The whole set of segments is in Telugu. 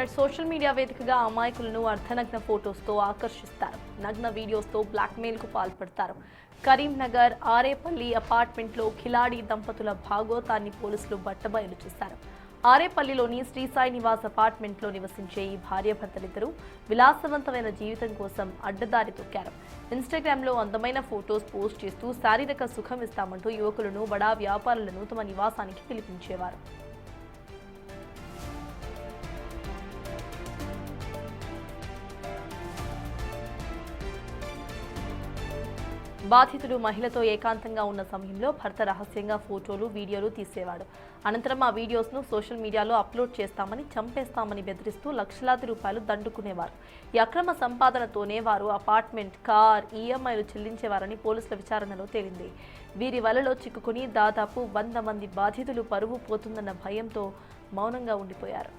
సోషల్ మీడియా వేదికగా అమాయకులను అర్ధనగ్న ఫోటోస్తో ఆకర్షిస్తారు. నగ్న వీడియోస్తో బ్లాక్మెయిల్కు పాల్పడతారు. కరీంనగర్ ఆరేపల్లి అపార్ట్మెంట్లో కిలాడి దంపతుల భాగోతాన్ని పోలీసులు బట్టబయలు చేశారు. ఆరేపల్లిలోని శ్రీసాయి నివాస్ అపార్ట్మెంట్లో నివసించే ఈ భార్యాభర్తలిద్దరూ విలాసవంతమైన జీవితం కోసం అడ్డదారి తొక్కారు. ఇన్స్టాగ్రామ్లో అందమైన ఫోటోస్ పోస్ట్ చేస్తూ శారీరక సుఖం ఇస్తామంటూ యువకులను, బడా వ్యాపారులను తమ నివాసానికి పిలిపించేవారు. బాధితుడు మహిళతో ఏకాంతంగా ఉన్న సమయంలో భర్త రహస్యంగా ఫోటోలు, వీడియోలు తీసేవాడు. అనంతరం ఆ వీడియోస్ను సోషల్ మీడియాలో అప్లోడ్ చేస్తామని, చంపేస్తామని బెదిరిస్తూ లక్షలాది రూపాయలు దండుకునేవారు. ఈ అక్రమ సంపాదనతోనే వారు అపార్ట్మెంట్, కార్, ఈఎంఐలు చెల్లించేవారని పోలీసుల విచారణలో తేలింది. వీరి వలలో చిక్కుకుని దాదాపు 100 మంది బాధితులు పరువు పోతుందన్న భయంతో మౌనంగా ఉండిపోయారు.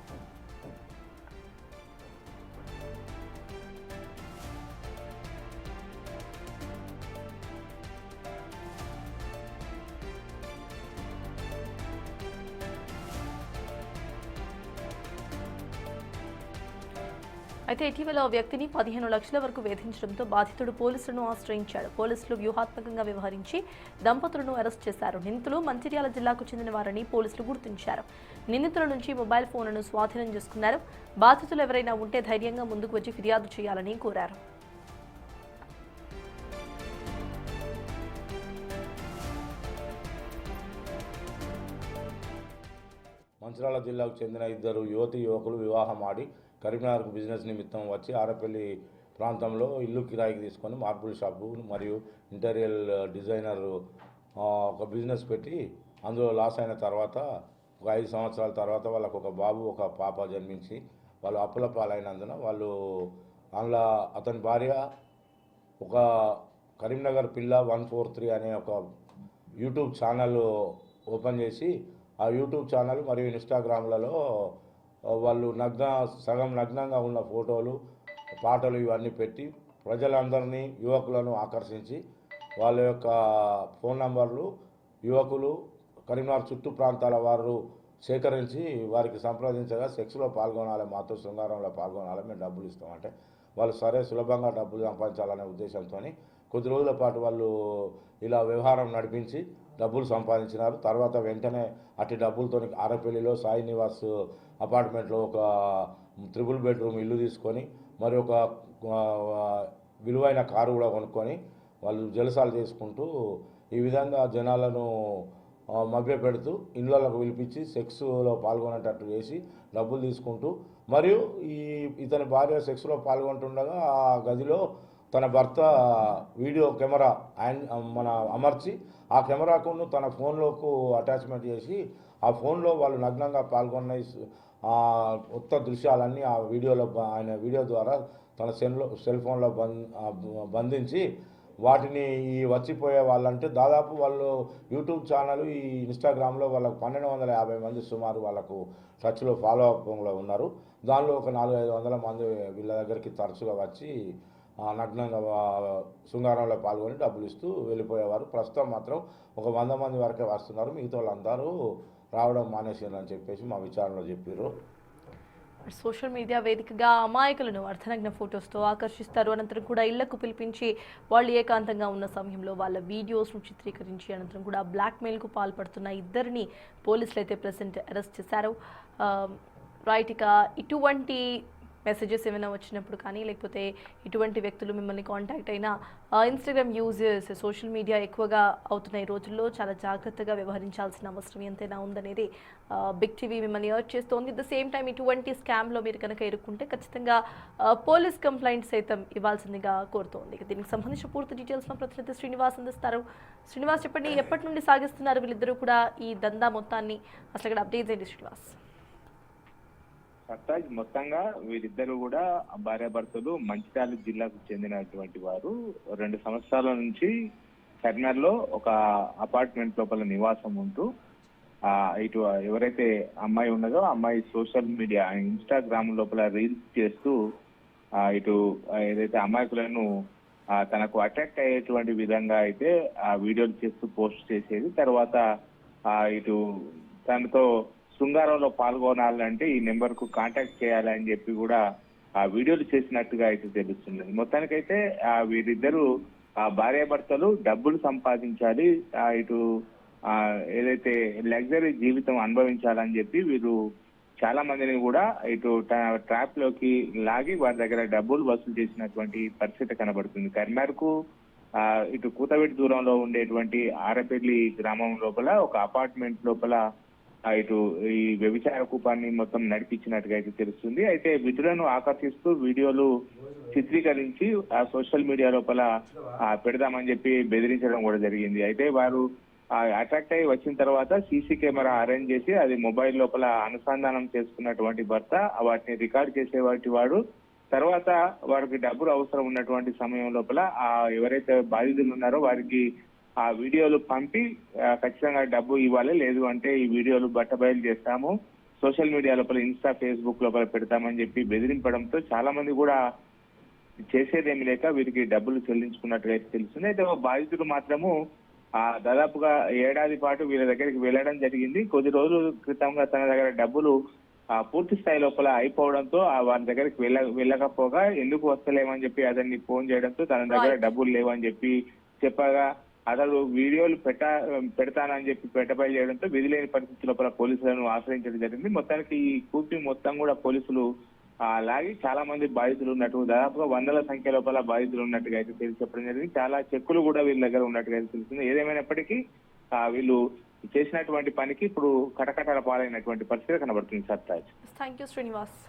అయితే ఇటీవల ఓ వ్యక్తిని 15 లక్షల వరకు వేధించడంతో బాధితుడు పోలీసులను ఆశ్రయించాడు. పోలీసులు వ్యూహాత్మకంగా వ్యవహరించి దంపతులను అరెస్ట్ చేశారు. నిందితులు మంచిర్యాల జిల్లాకు చెందిన వారని పోలీసులు గుర్తించారు. నిందితుల నుంచి మొబైల్ ఫోన్లను స్వాధీనం చేసుకున్నారు. బాధితులు ఎవరైనా ఉంటే ధైర్యంగా ముందుకు వచ్చి ఫిర్యాదు చేయాలని కోరారు. మంచిర్యాల జిల్లాకు చెందిన ఇద్దరు యువకులు వివాహం ఆడి కరీంనగర్కు బిజినెస్ నిమిత్తం వచ్చి ఆరేపల్లి ప్రాంతంలో ఇల్లు కిరాయికి తీసుకొని మార్బుల్ షాపు మరియు ఇంటీరియర్ డిజైనర్ ఒక బిజినెస్ పెట్టి అందులో లాస్ అయిన తర్వాత ఒక 5 సంవత్సరాల తర్వాత వాళ్ళకు ఒక బాబు, ఒక పాప జన్మించి వాళ్ళు అప్పుల పాలైనందున వాళ్ళు అందులో అతని భార్య ఒక కరీంనగర్ పిల్ల 143 అనే ఒక యూట్యూబ్ ఛానల్ ఓపెన్ చేసి ఆ యూట్యూబ్ ఛానల్ మరియు ఇన్స్టాగ్రామ్లలో వాళ్ళు సగం నగ్నంగా ఉన్న ఫోటోలు, పాటలు ఇవన్నీ పెట్టి ప్రజలందరినీ, యువకులను ఆకర్షించి వాళ్ళ యొక్క ఫోన్ నంబర్లు యువకులు కరీంనగర్ చుట్టూ ప్రాంతాల వారు సేకరించి వారికి సంప్రదించగా సెక్స్లో పాల్గొనాలి, మాతో శృంగారంలో పాల్గొనాలి, మేము డబ్బులు ఇస్తామంటే వాళ్ళు సరే సులభంగా డబ్బులు సంపాదించాలనే ఉద్దేశంతో కొద్ది రోజుల పాటు వాళ్ళు ఇలా వ్యవహారం నడిపించి డబ్బులు సంపాదించినారు. తర్వాత వెంటనే అట్టి డబ్బులతో ఆరేపల్లిలో సాయి నివాస్ అపార్ట్మెంట్లో ఒక 3 బెడ్రూమ్ ఇల్లు తీసుకొని మరి ఒక విలువైన కారు కూడా కొనుక్కొని వాళ్ళు జలసాలు చేసుకుంటూ ఈ విధంగా జనాలను మభ్యపెడుతూ ఇళ్ళకు పిలిపించి సెక్స్లో పాల్గొనేటట్టు చేసి డబ్బులు తీసుకుంటూ మరియు ఇతని భార్య సెక్స్లో పాల్గొంటుండగా ఆ గదిలో తన భర్త వీడియో కెమెరా అమర్చి ఆ కెమెరాకు తన ఫోన్లోకి అటాచ్మెంట్ చేసి ఆ ఫోన్లో వాళ్ళు నగ్నంగా పాల్గొన్న ఉత్త దృశ్యాలన్నీ ఆ వీడియోలో ఆయన వీడియో ద్వారా తన సెల్ ఫోన్లో బంధించి వాటిని వచ్చిపోయే వాళ్ళంటే దాదాపు వాళ్ళు యూట్యూబ్ ఛానల్, ఈ ఇన్స్టాగ్రామ్లో వాళ్ళకు 1250 మంది సుమారు వాళ్ళకు టచ్లో ఫాలో అప్లో ఉన్నారు. దానిలో ఒక 400-500 మంది వీళ్ళ దగ్గరికి తరచుగా వచ్చి నగ్నంగా శృంగారంలో పాల్గొని డబ్బులు ఇస్తూ వెళ్ళిపోయేవారు. ప్రస్తుతం మాత్రం ఒక 100 మంది వరకే వస్తున్నారు. మిగతా వాళ్ళందరూ రావడం మానేసారని చెప్పేసి మా విచారణలో చెప్పారు. సోషల్ మీడియా వేదికగా అమాయకులను అర్ధనగ్న ఫోటోస్తో ఆకర్షిస్తారు. అనంతరం కూడా ఇళ్లకు పిలిపించి వాళ్ళు ఏకాంతంగా ఉన్న సమయంలో వాళ్ళ వీడియోస్ను చిత్రీకరించి అనంతరం కూడా బ్లాక్మెయిల్కు పాల్పడుతున్న ఇద్దరిని పోలీసులు అయితే ప్రెసెంట్ అరెస్ట్ చేశారు. రైట్, ఇక ఇటువంటి మెసేజెస్ ఏమైనా వచ్చినప్పుడు కానీ లేకపోతే ఇటువంటి వ్యక్తులు మిమ్మల్ని కాంటాక్ట్ అయినా ఇన్స్టాగ్రామ్ యూజర్స్, సోషల్ మీడియా ఎక్కువగా అవుతున్న ఈ రోజుల్లో చాలా జాగ్రత్తగా వ్యవహరించాల్సిన అవసరం ఎంతైనా ఉందనేది బిగ్ టీవీ మిమ్మల్ని అర్జ్ చేస్తోంది. అట్ ద సేమ్ టైం ఇటువంటి స్కామ్లో మీరు కనుక ఇరుక్కుంటే ఖచ్చితంగా పోలీస్ కంప్లైంట్ సైతం ఇవ్వాల్సిందిగా కోరుతోంది. దీనికి సంబంధించిన పూర్తి డీటెయిల్స్ మా ప్రతినిధి శ్రీనివాస్ అందిస్తారు. శ్రీనివాస్, చెప్పండి, ఎప్పటి నుండి సాగిస్తున్నారు వీళ్ళిద్దరూ కూడా ఈ దందా మొత్తాన్ని? అసలు ఇక్కడ అప్డేట్స్ ఏంటి శ్రీనివాస్? మొత్తంగా వీరిద్దరు కూడా భార్యాభర్తలు మంచిర్యాల జిల్లాకు చెందినటువంటి వారు 2 సంవత్సరాల నుంచి కరీంనగర్ లో ఒక అపార్ట్మెంట్ లోపల నివాసం ఉంటూ ఇటు ఎవరైతే అమ్మాయి ఉన్నదో అమ్మాయి సోషల్ మీడియా ఇన్స్టాగ్రామ్ లోపల రీల్స్ చేస్తూ ఇటు ఏదైతే అమాయకులను తనకు అట్రాక్ట్ అయ్యేటువంటి విధంగా అయితే ఆ వీడియోలు చేస్తూ పోస్ట్ చేసేది. తర్వాత ఇటు తనతో శృంగారంలో పాల్గొనాలంటే ఈ నెంబర్ కు కాంటాక్ట్ చేయాలని చెప్పి కూడా ఆ వీడియోలు చేసినట్టుగా అయితే తెలుస్తున్నది. మొత్తానికైతే వీరిద్దరూ భార్యాభర్తలు డబ్బులు సంపాదించాలి, ఇటు ఏదైతే లగ్జరీ జీవితం అనుభవించాలని చెప్పి వీరు చాలా మందిని కూడా ఇటు ట్రాప్ లోకి లాగి వారి దగ్గర డబ్బులు వసూలు చేసినటువంటి పరిస్థితి కనబడుతుంది. కరీంనగర్ కు ఇటు కూతవేటి దూరంలో ఉండేటువంటి ఆరపల్లి గ్రామం లోపల ఒక అపార్ట్మెంట్ లోపల ఇటు ఈ వ్యభిచార కూపాన్ని మొత్తం నడిపించినట్టుగా అయితే తెలుస్తుంది. అయితే విధులను ఆకర్షిస్తూ వీడియోలు చిత్రీకరించి సోషల్ మీడియా లోపల పెడదామని చెప్పి బెదిరించడం కూడా జరిగింది. అయితే వారు అట్రాక్ట్ అయ్యి వచ్చిన తర్వాత సీసీ కెమెరా అరేంజ్ చేసి అది మొబైల్ లోపల అనుసంధానం చేసుకున్నటువంటి భర్త వాటిని రికార్డ్ చేసేవాటి వాడు తర్వాత వారికి డబ్బులు అవసరం ఉన్నటువంటి సమయం లోపల ఎవరైతే బాధితులు ఉన్నారో వారికి ఆ వీడియోలు పంపి ఖచ్చితంగా డబ్బు ఇవ్వాలి, లేదు అంటే ఈ వీడియోలు బట్టబయలు చేస్తాము, సోషల్ మీడియా లోపల ఇన్స్టా ఫేస్బుక్ లోపల పెడతామని చెప్పి బెదిరింపడంతో చాలా మంది కూడా చేసేదేమి లేక వీరికి డబ్బులు చెల్లించుకున్నట్టుగా అయితే తెలుస్తుంది. అయితే బాధితులు మాత్రము దాదాపుగా ఏడాది పాటు వీళ్ళ దగ్గరికి వెళ్ళడం జరిగింది. కొద్ది రోజుల క్రితంగా తన దగ్గర డబ్బులు పూర్తి స్థాయి లోపల అయిపోవడంతో వారి దగ్గరికి వెళ్ళకపోగా ఎందుకు వస్తలేమని చెప్పి అతన్ని ఫోన్ చేయడంతో తన దగ్గర డబ్బులు లేవని చెప్పి చెప్పగా అతడు వీడియోలు పెడతానని చెప్పి పెట్టబయలు చేయడంతో విధి లేని పరిస్థితి లోపల పోలీసులను ఆశ్రయించడం జరిగింది. మొత్తానికి ఈ కూపి మొత్తం కూడా పోలీసులు లాగి చాలా మంది బాధితులు ఉన్నట్టు దాదాపుగా వందల సంఖ్య లోపల బాధితులు ఉన్నట్టుగా అయితే తెలిసి చెప్పడం జరిగింది. చాలా చెక్కులు కూడా వీళ్ళ దగ్గర ఉన్నట్టుగా అయితే తెలుస్తుంది. ఏదేమైనప్పటికీ వీళ్ళు చేసినటువంటి పనికి ఇప్పుడు కటకటాల పాలైనటువంటి పరిస్థితి కనబడుతుంది. సర్తాజ్. Thank you Srinivas.